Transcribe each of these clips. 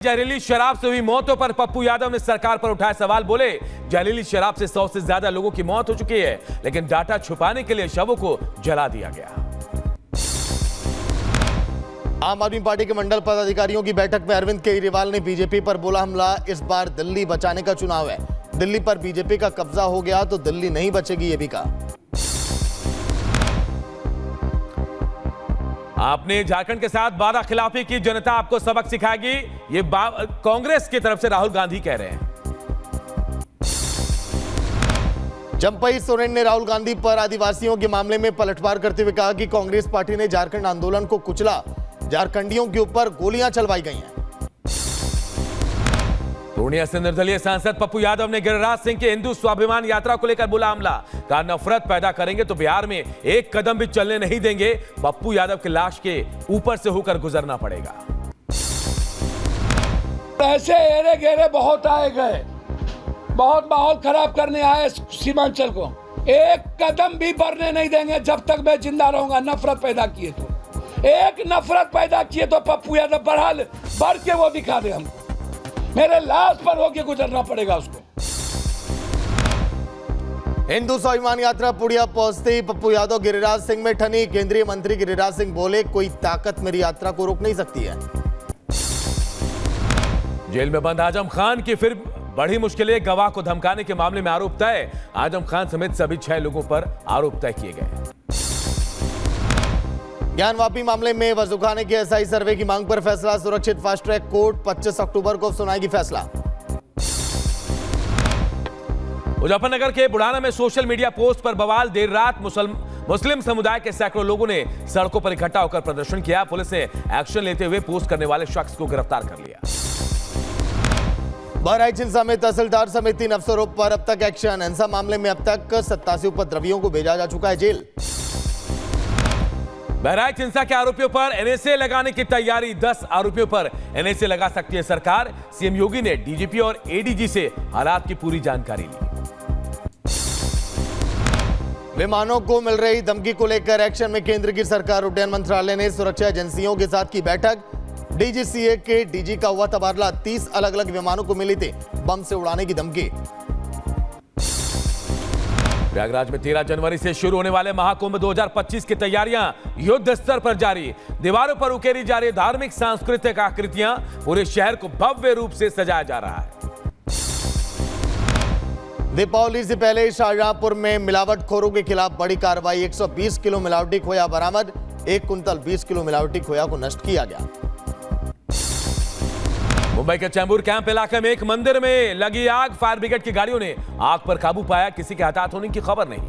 जहरीली शराब से हुई मौतों पर पप्पू यादव ने सरकार पर उठाया सवाल। बोले, जहरीली शराब से 100 से ज्यादा लोगों की मौत हो चुकी है, लेकिन डाटा छुपाने के लिए शवों को जला दिया गया। आम आदमी पार्टी के मंडल पदाधिकारियों की बैठक में अरविंद केजरीवाल ने बीजेपी पर बोला हमला। इस बार दिल्ली बचाने का चुनाव है, दिल्ली पर बीजेपी का कब्जा हो गया तो दिल्ली नहीं बचेगी, ये भी कहा। आपने झारखंड के साथ वादा खिलाफी की, जनता आपको सबक सिखाएगी, ये कांग्रेस की तरफ से राहुल गांधी कह रहे हैं। जम्पई सोरेन ने राहुल गांधी पर आदिवासियों के मामले में पलटवार करते हुए कहा कि कांग्रेस पार्टी ने झारखंड आंदोलन को कुचला, झारखंडियों के ऊपर गोलियां चलवाई गई हैं। पूर्णिया से निर्दलीय सांसद पप्पू यादव ने गिरिराज सिंह के हिंदू स्वाभिमान यात्रा को लेकर बोला हमला। कहा, नफरत पैदा करेंगे तो बिहार में एक कदम भी चलने नहीं देंगे, पप्पू यादव की लाश के ऊपर से होकर गुजरना पड़ेगा। ऐसे एरे गेरे बहुत आए गए, बहुत माहौल खराब करने आए सीमांचल को, एक कदम भी बढ़ने नहीं देंगे जब तक मैं जिंदा रहूंगा। नफरत पैदा किए तो, एक नफरत पैदा किए तो पप्पू यादव बढ़ के वो दिखा दे हमको, मेरे लाश पर होके गुजरना पड़ेगा उसको। हिंदू स्वाभिमान यात्रा पुड़िया पहुंचते ही पप्पू यादव गिरिराज सिंह में ठनी। केंद्रीय मंत्री गिरिराज सिंह बोले, कोई ताकत मेरी यात्रा को रोक नहीं सकती है। जेल में बंद आजम खान की फिर बड़ी मुश्किलें, गवाह को धमकाने के मामले में आरोप तय। आजम खान समेत सभी 6 लोगों पर आरोप तय किए गए। ज्ञानवापी मामले में वजूखाने के एसआई सर्वे की मांग पर फैसला। सुरक्षित फास्ट ट्रैक कोर्ट 25 अक्टूबर को सुनाएगी फैसला। मुजफ्फरनगर के बुढ़ाना में सोशल मीडिया पोस्ट पर बवाल। देर रात मुस्लिम समुदाय के सैकड़ों लोगों ने सड़कों पर इकट्ठा होकर प्रदर्शन किया। पुलिस ने एक्शन लेते हुए पोस्ट करने वाले शख्स को गिरफ्तार कर लिया। बहराइच हिंसा में तहसीलदार समेत 3 अफसरों पर अब तक एक्शन। हिंसा मामले में अब तक 87 उपद्रवियों को भेजा जा चुका है जेल। बहराइच हिंसा के आरोपियों पर एनएसए लगाने की तैयारी। 10 आरोपियों पर एनएसए लगा सकती है सरकार। सीएम योगी ने डीजीपी और एडीजी से हालात की पूरी जानकारी ली। विमानों को मिल रही धमकी को लेकर एक्शन में केंद्र की सरकार। उड्डयन मंत्रालय ने सुरक्षा एजेंसियों के साथ की बैठक। डीजीसीए के डीजी का हुआ तबादला। 30 अलग अलग विमानों को मिली थी बम से उड़ाने की धमकी। प्रयागराज में 13 जनवरी से शुरू होने वाले महाकुंभ 2025 की तैयारियां युद्ध स्तर पर जारी। दीवारों पर उकेरी जा रही धार्मिक सांस्कृतिक आकृतियां, पूरे शहर को भव्य रूप से सजाया जा रहा है। दीपावली से पहले शाहजहांपुर में मिलावटखोरों के खिलाफ बड़ी कार्रवाई। 120 किलो मिलावटी खोया बरामद। 1 कुंतल 20 किलो मिलावटी खोया को नष्ट किया गया। मुंबई के चैंबूर कैंप इलाके में एक मंदिर में लगी आग। फायर ब्रिगेड की गाड़ियों ने आग पर काबू पाया, किसी के हताहत होने की खबर नहीं।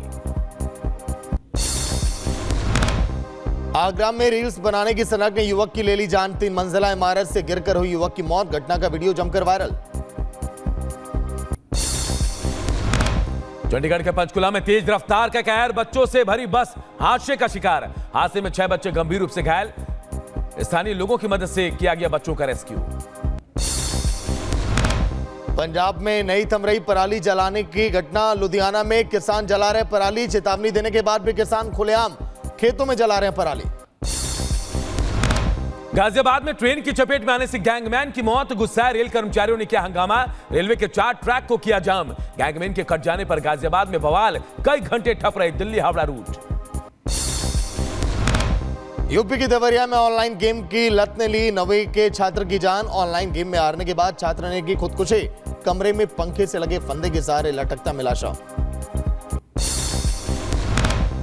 आगरा में रील्स बनाने की सनक ने युवक की ले ली जान। 3 मंजिला इमारत से गिरकर हुई युवक की मौत। घटना का वीडियो जमकर वायरल। चंडीगढ़ के पंचकुला में तेज रफ्तार का कहर, बच्चों से भरी बस हादसे का शिकार। हादसे में 6 बच्चे गंभीर रूप से घायल। स्थानीय लोगों की मदद से किया गया बच्चों का रेस्क्यू। पंजाब में नहीं थम रही पराली जलाने की घटना। लुधियाना में किसान जला रहे पराली। चेतावनी देने के बाद भी किसान खुलेआम खेतों में जला रहे हैं पराली। गाजियाबाद में ट्रेन की चपेट में आने से गैंगमैन की मौत। गुस्साए रेल कर्मचारियों ने किया हंगामा। रेलवे के 4 ट्रैक को किया जाम। गैंगमैन के कट जाने पर गाजियाबाद में बवाल। कई घंटे ठप रहे दिल्ली हावड़ा रूट। यूपी की देवरिया में ऑनलाइन गेम की लत ने ली 9वीं के छात्र की जान। ऑनलाइन गेम में हारने के बाद छात्र ने की खुदकुशी। कमरे में पंखे से लगे फंदे के सहारे लटकता मिला शव।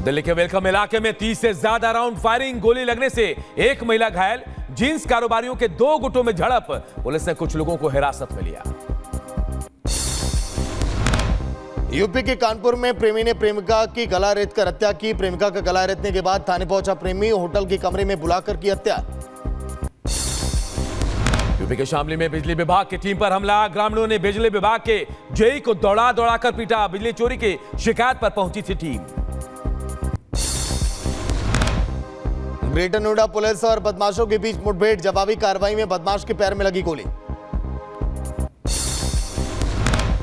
दिल्ली के वेलकम इलाके में 30 से ज्यादा राउंड फायरिंग। गोली लगने से एक महिला घायल। जींस कारोबारियों के 2 गुटों में झड़प। पुलिस ने कुछ लोगों को हिरासत में लिया। यूपी के कानपुर में प्रेमी ने प्रेमिका की गला रेतकर हत्या की। प्रेमिका का गला रेतने के बाद थाने पहुंचा प्रेमी। होटल के कमरे में बुलाकर की हत्या। यूपी के शामली में बिजली विभाग की टीम पर हमला। ग्रामीणों ने बिजली विभाग के जेई को दौड़ा कर पीटा। बिजली चोरी की शिकायत पर पहुंची थी टीम। ग्रेटर नोएडा पुलिस और बदमाशों के बीच मुठभेड़। जवाबी कार्रवाई में बदमाश के पैर में लगी गोली।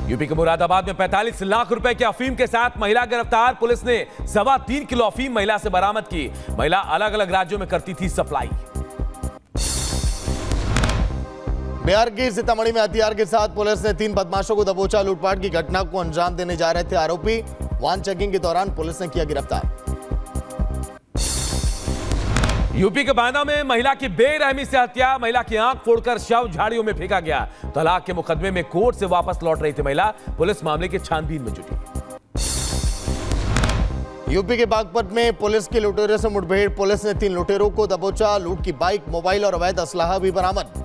यूपी के मुरादाबाद में 45 लाख रुपए की अफीम के साथ महिला गिरफ्तार। पुलिस ने 3.25 किलो अफीम महिला से बरामद की। महिला अलग अलग राज्यों में करती थी सप्लाई। बिहार की सीतामढ़ी में हथियार के साथ पुलिस ने 3 बदमाशों को दबोचा। लूटपाट की घटना को अंजाम देने जा रहे थे आरोपी। वाहन चेकिंग के दौरान पुलिस ने किया गिरफ्तार। यूपी के बांदा में महिला की बेरहमी से हत्या। महिला की आंख फोड़कर शव झाड़ियों में फेंका गया। तलाक के मुकदमे में कोर्ट से वापस लौट रही थी महिला। पुलिस मामले की छानबीन में जुटी। यूपी के बागपत में पुलिस की लुटेरों से मुठभेड़। पुलिस ने 3 लुटेरों को दबोचा। लूट की बाइक, मोबाइल और अवैध असलाहा भी बरामद।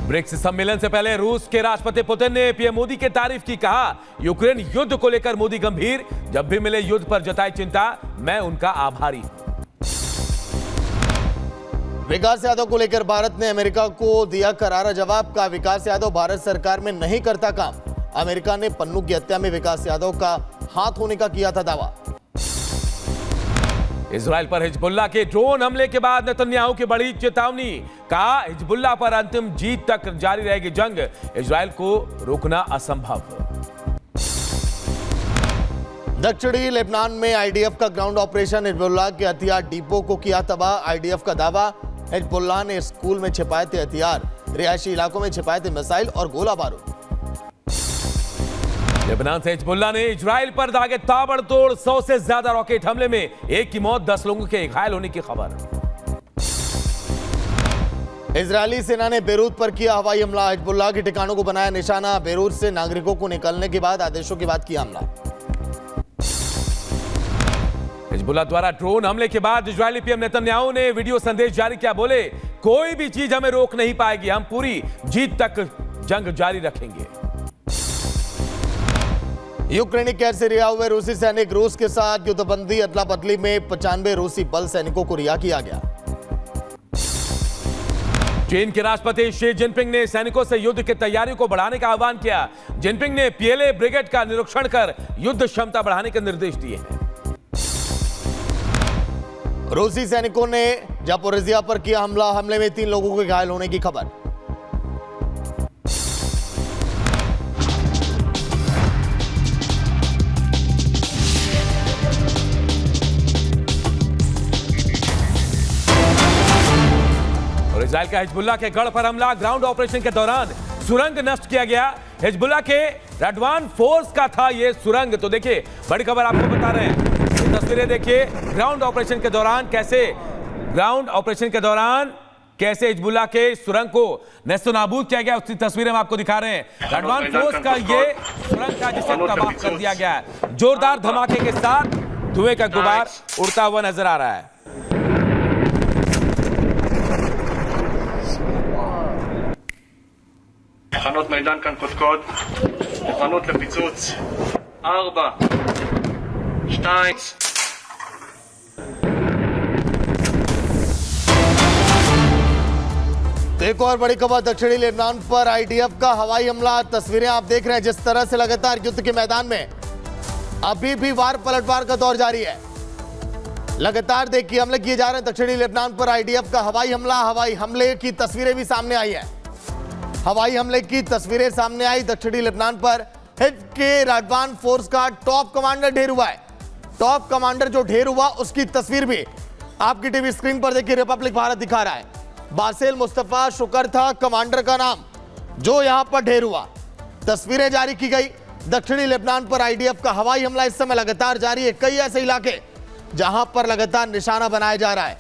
ब्रिक्स सम्मेलन से पहले रूस के राष्ट्रपति पुतिन ने पीएम मोदी की तारीफ की। कहा, यूक्रेन युद्ध को लेकर मोदी गंभीर। जब भी मिले युद्ध पर जताई चिंता। मैं उनका आभारी हूं। विकास यादव को लेकर भारत ने अमेरिका को दिया करारा जवाब। का विकास यादव भारत सरकार में नहीं करता काम। अमेरिका ने पन्नू की हत्या में विकास यादव का हाथ होने का किया था दावा। इजराइल पर हिजबुल्लाह के ड्रोन हमले के बाद नेतन्याहू की बड़ी चेतावनी। कहा, हिजबुल्लाह पर अंतिम जीत तक जारी रहेगी जंग। इजराइल को रोकना असंभव। दक्षिणी लेबनान में आईडीएफ का ग्राउंड ऑपरेशन। हिजबुल्लाह के हथियार डिपो को किया तबाह। आईडीएफ का दावा, हिजबुल्लाह ने स्कूल में छिपाए थे हथियार, रिहायशी इलाकों में छिपाए थे मिसाइल और गोला बारूद। लेबनान से हिजबुल्लाह ने इजराइल पर दागे ताबड़तोड़ 100 से ज्यादा रॉकेट हमले में 1 की मौत, 10 लोगों के घायल होने की खबर। इजरायली सेना ने बेरूत पर किया हवाई हमला। हिजबुल्लाह के ठिकानों को बनाया निशाना। बेरूत से नागरिकों को निकलने के बाद आदेशों के बाद किया हमला। हिजबुल्लाह द्वारा ड्रोन हमले के बाद इजरायली पीएम नेतन्याहू ने वीडियो संदेश जारी किया। बोले, कोई भी चीज हमें रोक नहीं पाएगी। हम पूरी जीत तक जंग जारी रखेंगे। यूक्रेनी कैद से रिहा हुए रूसी सैनिक। रूस के साथ युद्धबंदी अदला बदली में 95 रूसी बल सैनिकों को रिहा किया गया। चीन के राष्ट्रपति शी जिनपिंग ने सैनिकों से युद्ध की तैयारियों को बढ़ाने का आह्वान किया। जिनपिंग ने पीएलए ब्रिगेड का निरीक्षण कर युद्ध क्षमता बढ़ाने के निर्देश दिए हैं। रूसी सैनिकों ने जापोरिजिया पर किया हमला। हमले में 3 लोगों के घायल होने की खबर। और इजराइल का हिजबुल्लाह के गढ़ पर हमला। ग्राउंड ऑपरेशन के दौरान सुरंग नष्ट किया गया। हिजबुल्लाह के रडवान फोर्स का था यह सुरंग। तो देखिए, बड़ी खबर आपको बता रहे हैं। तस्वीरें देखिए, ग्राउंड ऑपरेशन के दौरान कैसे हिजबुल्लाह के सुरंग को नेस्तनाबूद किया गया, उसकी तस्वीरें हम आपको दिखा रहे हैं। रडवान फोर्स का ये सुरंग था जिसे तबाह कर दिया गया है। जोरदार धमाके के साथ धुएं का गुबार उड़ता हुआ नजर आ रहा है। תחנות מידן כאן קודקוד, מוכנות לפיצוץ, 4, 2. एक और बड़ी खबर, दक्षिणी लेबनान पर आईडीएफ का हवाई हमला। तस्वीरें आप देख रहे हैं जिस तरह से लगातार युद्ध के मैदान में अभी भी वार पलटवार का दौर जारी है। लगातार देखिए हमले किए जा रहे हैं। दक्षिणी लेबनान पर आईडीएफ का हवाई हमला। हवाई हमले की तस्वीरें भी सामने आई है। हवाई हमले की तस्वीरें सामने आई। दक्षिणी लेबनान पर हिज के रडवान फोर्स का टॉप कमांडर ढेर हुआ है। टॉप कमांडर जो ढेर हुआ उसकी तस्वीर भी आपकी टीवी स्क्रीन पर देखिए। रिपब्लिक भारत दिखा रहा है। बासेल मुस्तफा शुक्र था कमांडर का नाम जो यहां पर ढेर हुआ। तस्वीरें जारी की गई। दक्षिणी लेबनान पर आईडीएफ का हवाई हमला इस समय लगातार जारी है। कई ऐसे इलाके जहां पर लगातार निशाना बनाया जा रहा है।